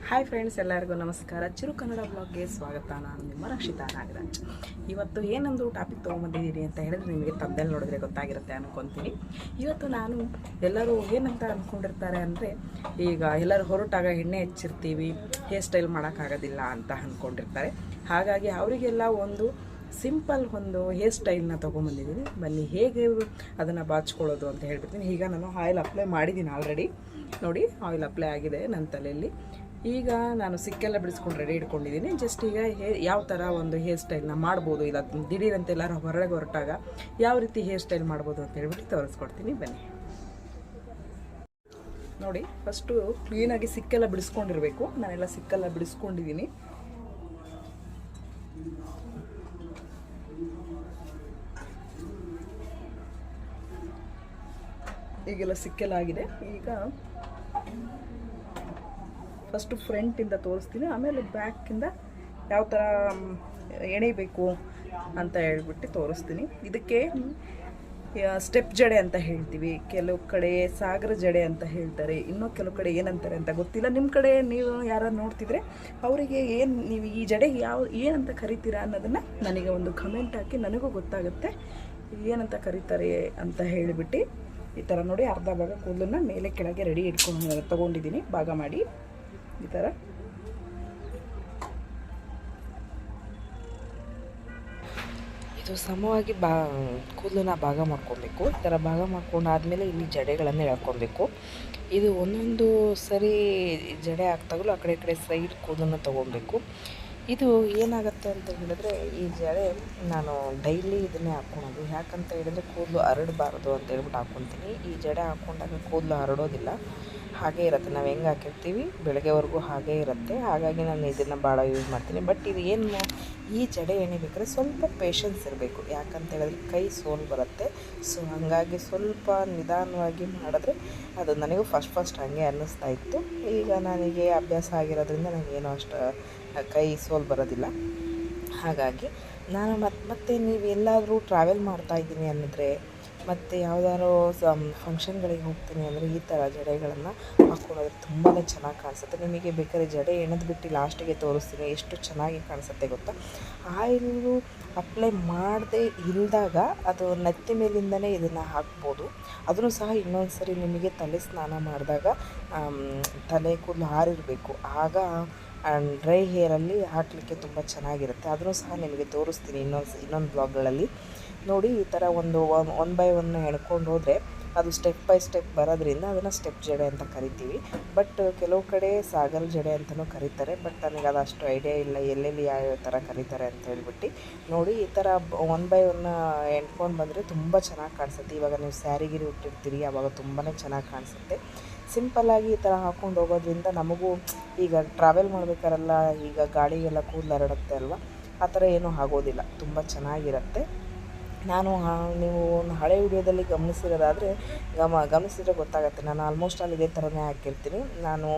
Hi friends, ಎಲ್ಲರಿಗೂ ನಮಸ್ಕಾರ. ಚಿರು ಕನ್ನಡ ಬ್ಲಾಗ್ಗೆ ಸ್ವಾಗತ. ನಾನು ನಿಮ್ಮ ರಕ್ಷಿತಾ ನಾಗರಾಜ್. ಇವತ್ತು ಏನೊಂದು ಟಾಪಿಕ್ ತೊಗೊಂಬಂದಿದ್ದೀನಿ ಅಂತ ಹೇಳಿದ್ರೆ ನಿಮಗೆ ತಮ್ಮಲ್ಲಿ ನೋಡಿದ್ರೆ ಗೊತ್ತಾಗಿರುತ್ತೆ ಅನ್ಕೊತೀನಿ. ಇವತ್ತು ನಾನು ಎಲ್ಲರೂ ಏನಂತ ಅಂದ್ಕೊಂಡಿರ್ತಾರೆ ಅಂದರೆ, ಈಗ ಎಲ್ಲರೂ ಹೊರಟಾಗ ಎಣ್ಣೆ ಹಚ್ಚಿರ್ತೀವಿ, ಹೇರ್ ಸ್ಟೈಲ್ ಮಾಡೋಕ್ಕಾಗೋದಿಲ್ಲ ಅಂತ ಅಂದ್ಕೊಂಡಿರ್ತಾರೆ. ಹಾಗಾಗಿ ಅವರಿಗೆಲ್ಲ ಒಂದು ಸಿಂಪಲ್ ಒಂದು ಹೇರ್ ಸ್ಟೈಲ್ನ ತೊಗೊಂಬಂದಿದ್ದೀನಿ. ಬನ್ನಿ ಹೇಗೆ ಅದನ್ನು ಬಾಚ್ಕೊಳ್ಳೋದು ಅಂತ ಹೇಳ್ಬಿಡ್ತೀನಿ. ಈಗ ನಾನು ಆಯಿಲ್ ಅಪ್ಲೈ ಮಾಡಿದ್ದೀನಿ ಆಲ್ರೆಡಿ. ನೋಡಿ, ಆಯಿಲ್ ಅಪ್ಲೈ ಆಗಿದೆ ನನ್ನ ತಲೆಯಲ್ಲಿ. ಈಗ ನಾನು ಸಿಕ್ಕೆಲ್ಲ ಬಿಡಿಸ್ಕೊಂಡು ರೆಡಿ ಇಟ್ಕೊಂಡಿದ್ದೀನಿ. ಜಸ್ಟ್ ಈಗ ಯಾವ ಥರ ಒಂದು ಹೇರ್ ಸ್ಟೈಲ್ನ ಮಾಡ್ಬೋದು, ಇಲ್ಲ ದಿಢೀರಂತೆ ಎಲ್ಲರೂ ಹೊರಗೆ ಹೊರಟಾಗ ಯಾವ ರೀತಿ ಹೇರ್ ಸ್ಟೈಲ್ ಮಾಡ್ಬೋದು ಅಂತ ಹೇಳ್ಬಿಟ್ಟು ತೋರಿಸ್ಕೊಡ್ತೀನಿ. ಬನ್ನಿ ನೋಡಿ. ಫಸ್ಟು ಕ್ಲೀನಾಗಿ ಸಿಕ್ಕೆಲ್ಲ ಬಿಡಿಸ್ಕೊಂಡಿರಬೇಕು. ನಾನೆಲ್ಲ ಸಿಕ್ಕೆಲ್ಲ ಬಿಡಿಸ್ಕೊಂಡಿದ್ದೀನಿ. ಈಗೆಲ್ಲ ಸಿಕ್ಕೆಲ್ಲ ಆಗಿದೆ. ಈಗ ಫಸ್ಟು ಫ್ರಂಟಿಂದ ತೋರಿಸ್ತೀನಿ, ಆಮೇಲೆ ಬ್ಯಾಕಿಂದ ಯಾವ ಥರ ಎಣಿಬೇಕು ಅಂತ ಹೇಳ್ಬಿಟ್ಟು ತೋರಿಸ್ತೀನಿ. ಇದಕ್ಕೆ ಸ್ಟೆಪ್ ಜಡೆ ಅಂತ ಹೇಳ್ತೀವಿ, ಕೆಲವು ಕಡೆ ಸಾಗರ ಜಡೆ ಅಂತ ಹೇಳ್ತಾರೆ, ಇನ್ನೂ ಕೆಲವು ಕಡೆ ಏನಂತಾರೆ ಅಂತ ಗೊತ್ತಿಲ್ಲ. ನಿಮ್ಮ ಕಡೆ ನೀವು ಯಾರು ನೋಡ್ತಿದ್ರೆ ಅವರಿಗೆ ನೀವು ಈ ಜಡೆ ಏನಂತ ಕರಿತೀರಾ ಅನ್ನೋದನ್ನು ನನಗೆ ಒಂದು ಕಮೆಂಟ್ ಹಾಕಿ, ನನಗೂ ಗೊತ್ತಾಗುತ್ತೆ ಏನಂತ ಕರೀತಾರೆ ಅಂತ ಹೇಳಿಬಿಟ್ಟು. ಈ ಥರ ನೋಡಿ, ಅರ್ಧ ಭಾಗ ಕೂದಲನ್ನ ಮೇಲೆ ಕೆಳಗೆ ರೆಡಿ ತೊಗೊಂಡಿದ್ದೀನಿ ಭಾಗ ಮಾಡಿ. ಈ ಥರ ಇದು ಸಮವಾಗಿ ಕೂದಲನ್ನ ಭಾಗ ಮಾಡ್ಕೊಬೇಕು. ಈ ಥರ ಭಾಗ ಮಾಡ್ಕೊಂಡಾದ್ಮೇಲೆ ಇಲ್ಲಿ ಜಡೆಗಳನ್ನು ಎಳ್ಕೊಬೇಕು. ಇದು ಒಂದೊಂದು ಸರಿ ಜಡೆ ಹಾಕ್ದಾಗಲೂ ಆ ಕಡೆ ಈ ಕಡೆ ಸೈಡ್ ಕೂದಲನ್ನ ತೊಗೊಬೇಕು. ಇದು ಏನಾಗುತ್ತೆ ಅಂತ ಹೇಳಿದ್ರೆ, ಈ ಜಡೆ ನಾನು ಡೈಲಿ ಇದನ್ನೇ ಹಾಕ್ಕೊಳೋದು. ಯಾಕಂತ ಹೇಳಿದ್ರೆ ಕೂದಲು ಹರಡಬಾರ್ದು ಅಂತ ಹೇಳ್ಬಿಟ್ಟು ಹಾಕ್ಕೊತೀನಿ. ಈ ಜಡೆ ಹಾಕ್ಕೊಂಡಾಗ ಕೂದಲು ಹರಡೋದಿಲ್ಲ, ಹಾಗೇ ಇರುತ್ತೆ. ನಾವು ಹೆಂಗೆ ಹಾಕಿರ್ತೀವಿ ಬೆಳಗ್ಗೆವರೆಗೂ ಹಾಗೇ ಇರುತ್ತೆ. ಹಾಗಾಗಿ ನಾನು ಇದನ್ನು ಭಾಳ ಯೂಸ್ ಮಾಡ್ತೀನಿ. ಬಟ್ ಇದು ಏನು, ಈ ಜಡೆ ಎಣಿಬೇಕಾದ್ರೆ ಸ್ವಲ್ಪ ಪೇಷನ್ಸ್ ಇರಬೇಕು. ಯಾಕಂತ ಹೇಳಿದ್ರೆ ಕೈ ಸೋಲ್ ಬರುತ್ತೆ. ಸೊ ಹಾಗಾಗಿ ಸ್ವಲ್ಪ ನಿಧಾನವಾಗಿ ಮಾಡಿದ್ರೆ, ಅದು ನನಗೂ ಫಸ್ಟ್ ಹಾಗೆ ಅನ್ನಿಸ್ತಾ ಇತ್ತು. ಈಗ ನನಗೆ ಅಭ್ಯಾಸ ಆಗಿರೋದ್ರಿಂದ ನನಗೇನೋ ಅಷ್ಟು ಕೈ ಸೋಲ್ ಬರೋದಿಲ್ಲ. ಹಾಗಾಗಿ ನಾನು ಮತ್ತೆ ನೀವು ಎಲ್ಲಾದರೂ ಟ್ರಾವೆಲ್ ಮಾಡ್ತಾಯಿದ್ದೀನಿ ಅನ್ನಿದ್ರೆ, ಮತ್ತು ಯಾವುದಾದ್ರು ಫಂಕ್ಷನ್ಗಳಿಗೆ ಹೋಗ್ತೀನಿ ಅಂದರೆ ಈ ಥರ ಜಡೆಗಳನ್ನು ಹಾಕ್ಕೊಳ್ಳೋದ್ರೆ ತುಂಬಾ ಚೆನ್ನಾಗಿ ಕಾಣಿಸುತ್ತೆ. ನಿಮಗೆ ಬೇಕಾದ್ರೆ ಜಡೆ ಎಣೆದ್ಬಿಟ್ಟು ಲಾಸ್ಟಿಗೆ ತೋರಿಸ್ತೀನಿ, ಎಷ್ಟು ಚೆನ್ನಾಗಿ ಕಾಣಿಸುತ್ತೆ ಗೊತ್ತಾ. ಆಯಿಲು ಅಪ್ಲೈ ಮಾಡದೆ ಇಲ್ಲದಾಗ ಅದು ನೆತ್ತಿ ಮೇಲಿಂದನೇ ಇದನ್ನು ಹಾಕ್ಬೋದು. ಅದನ್ನು ಸಹ ಇನ್ನೊಂದು ಸರಿ ನಿಮಗೆ ತಲೆ ಸ್ನಾನ ಮಾಡಿದಾಗ ತಲೆ ಕೂದಲು ಹಾರಿರಬೇಕು, ಆಗ ಡ್ರೈ ಹೇರಲ್ಲಿ ಹಾಕಲಿಕ್ಕೆ ತುಂಬ ಚೆನ್ನಾಗಿರುತ್ತೆ. ಅದನ್ನು ಸಹ ನಿಮಗೆ ತೋರಿಸ್ತೀನಿ ಇನ್ನೊಂದು ಬ್ಲಾಗ್ಗಳಲ್ಲಿ. ನೋಡಿ, ಈ ಥರ ಒನ್ ಬೈ ಒನ್ ಎಳ್ಕೊಂಡು ಹೋದರೆ ಅದು ಸ್ಟೆಪ್ ಬೈ ಸ್ಟೆಪ್ ಬರೋದ್ರಿಂದ ಅದನ್ನು ಸ್ಟೆಪ್ ಜಡೆ ಅಂತ ಕರಿತೀವಿ. ಬಟ್ ಕೆಲವು ಕಡೆ ಸಾಗರ ಜಡೆ ಅಂತಲೂ ಕರೀತಾರೆ. ಬಟ್ ನನಗೆ ಅದು ಅಷ್ಟು ಐಡಿಯಾ ಇಲ್ಲ ಎಲ್ಲೆಲ್ಲಿ ಯಾವ ಥರ ಕರೀತಾರೆ ಅಂತ ಹೇಳ್ಬಿಟ್ಟು. ನೋಡಿ, ಈ ಥರ ಒನ್ ಬೈ ಒನ್ ಎಣ್ಕೊಂಡು ಬಂದರೆ ತುಂಬ ಚೆನ್ನಾಗಿ ಕಾಣಿಸುತ್ತೆ. ಇವಾಗ ನೀವು ಸ್ಯಾರಿಗಿರಿ ಉಟ್ಟಿರ್ತೀರಿ, ಆವಾಗ ತುಂಬಾ ಚೆನ್ನಾಗಿ ಕಾಣಿಸುತ್ತೆ. ಸಿಂಪಲ್ಲಾಗಿ ಈ ಥರ ಹಾಕ್ಕೊಂಡು ಹೋಗೋದ್ರಿಂದ ನಮಗೂ ಈಗ ಟ್ರಾವೆಲ್ ಮಾಡಬೇಕಾರಲ್ಲ, ಈಗ ಗಾಳಿಗೆಲ್ಲ ಕೂದಲು ಹರಡುತ್ತೆ ಅಲ್ವಾ, ಆ ಥರ ಏನೂ ಆಗೋದಿಲ್ಲ, ತುಂಬ ಚೆನ್ನಾಗಿರುತ್ತೆ. ನೀವು ಹಳೆ ವಿಡಿಯೋದಲ್ಲಿ ಗಮನಿಸಿರೋದಾದರೆ ಗಮನಿಸಿದ್ರೆ ಗೊತ್ತಾಗುತ್ತೆ. ನಾನು ಆಲ್ಮೋಸ್ಟ್ ಅಲ್ಲಿ ಇದೇ ಥರನೇ ಹಾಕಿರ್ತೀನಿ. ನಾನು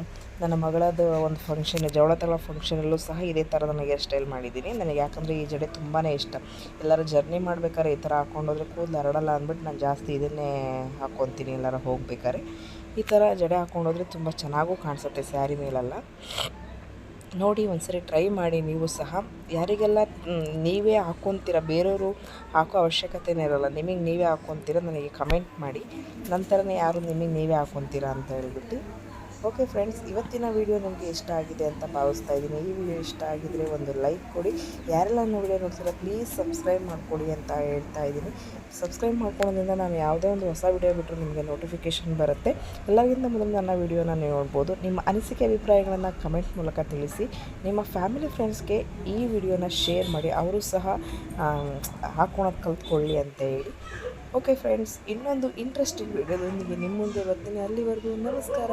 ನನ್ನ ಮಗಳದ್ದು ಒಂದು ಫಂಕ್ಷನ್, ಜವಳ ತಗೊಳ್ಳೋ ಫಂಕ್ಷನಲ್ಲೂ ಸಹ ಇದೇ ಥರ ನನಗೆ ಹೇರ್ ಸ್ಟೈಲ್ ಮಾಡಿದ್ದೀನಿ. ನನಗೆ ಯಾಕಂದರೆ ಈ ಜಡೆ ತುಂಬಾ ಇಷ್ಟ. ಎಲ್ಲರೂ ಜರ್ನಿ ಮಾಡ್ಬೇಕಾದ್ರೆ ಈ ಥರ ಹಾಕ್ಕೊಂಡೋದ್ರೆ ಕೂದಲು ಹರಡಲ್ಲ ಅಂದ್ಬಿಟ್ಟು ನಾನು ಜಾಸ್ತಿ ಇದನ್ನೇ ಹಾಕ್ಕೊತೀನಿ. ಎಲ್ಲರೂ ಹೋಗ್ಬೇಕಾದ್ರೆ ಈ ಥರ ಜಡೆ ಹಾಕ್ಕೊಂಡೋದ್ರೆ ತುಂಬ ಚೆನ್ನಾಗೂ ಕಾಣಿಸುತ್ತೆ ಸ್ಯಾರಿ ಮೇಲೆಲ್ಲ. ನೋಡಿ, ಒಂದ್ಸರಿ ಟ್ರೈ ಮಾಡಿ ನೀವು ಸಹ. ಯಾರಿಗೆಲ್ಲ ನೀವೇ ಹಾಕ್ಕೊತೀರ, ಬೇರೆಯವರು ಹಾಕೋ ಅವಶ್ಯಕತೆನೇ ಇರೋಲ್ಲ, ನಿಮಗೆ ನೀವೇ ಹಾಕ್ಕೊತೀರ ನನಗೆ ಕಮೆಂಟ್ ಮಾಡಿ. ನಂತರನೇ ಯಾರು ನಿಮಗೆ ನೀವೇ ಹಾಕ್ಕೊತೀರಾ ಅಂತ ಹೇಳ್ಬಿಟ್ಟು. ಓಕೆ ಫ್ರೆಂಡ್ಸ್, ಇವತ್ತಿನ ವಿಡಿಯೋ ನಿಮಗೆ ಇಷ್ಟ ಆಗಿದೆ ಅಂತ ಭಾವಿಸ್ತಾ ಇದ್ದೀನಿ. ಈ ವಿಡಿಯೋ ಇಷ್ಟ ಆಗಿದರೆ ಒಂದು ಲೈಕ್ ಕೊಡಿ. ಯಾರೆಲ್ಲ ವಿಡಿಯೋ ನೋಡ್ತೀರಾ ಪ್ಲೀಸ್ ಸಬ್ಸ್ಕ್ರೈಬ್ ಮಾಡಿಕೊಡಿ ಅಂತ ಹೇಳ್ತಾ ಇದ್ದೀನಿ. ಸಬ್ಸ್ಕ್ರೈಬ್ ಮಾಡ್ಕೊಳ್ಳೋದ್ರಿಂದ ನಾನು ಯಾವುದೇ ಒಂದು ಹೊಸ ವಿಡಿಯೋ ಬಿಟ್ಟರು ನಿಮಗೆ ನೋಟಿಫಿಕೇಷನ್ ಬರುತ್ತೆ. ಎಲ್ಲರಿಗಿಂತ ಮೊದಲು ನನ್ನ ವಿಡಿಯೋನ ನೀವು ನೋಡ್ಬೋದು. ನಿಮ್ಮ ಅನಿಸಿಕೆ ಅಭಿಪ್ರಾಯಗಳನ್ನು ಕಮೆಂಟ್ ಮೂಲಕ ತಿಳಿಸಿ. ನಿಮ್ಮ ಫ್ಯಾಮಿಲಿ ಫ್ರೆಂಡ್ಸ್ಗೆ ಈ ವಿಡಿಯೋನ ಶೇರ್ ಮಾಡಿ, ಅವರು ಸಹ ಹಾಕ್ಕೊಳೋದು ಕಲ್ತ್ಕೊಳ್ಳಿ ಅಂತ ಹೇಳಿ. ಓಕೆ ಫ್ರೆಂಡ್ಸ್, ಇನ್ನೊಂದು ಇಂಟ್ರೆಸ್ಟಿಂಗ್ ವಿಡಿಯೋದೊಂದಿಗೆ ನಿಮ್ಮ ಮುಂದೆ ಬರ್ತೀನಿ. ಅಲ್ಲಿವರೆಗೂ ನಮಸ್ಕಾರ.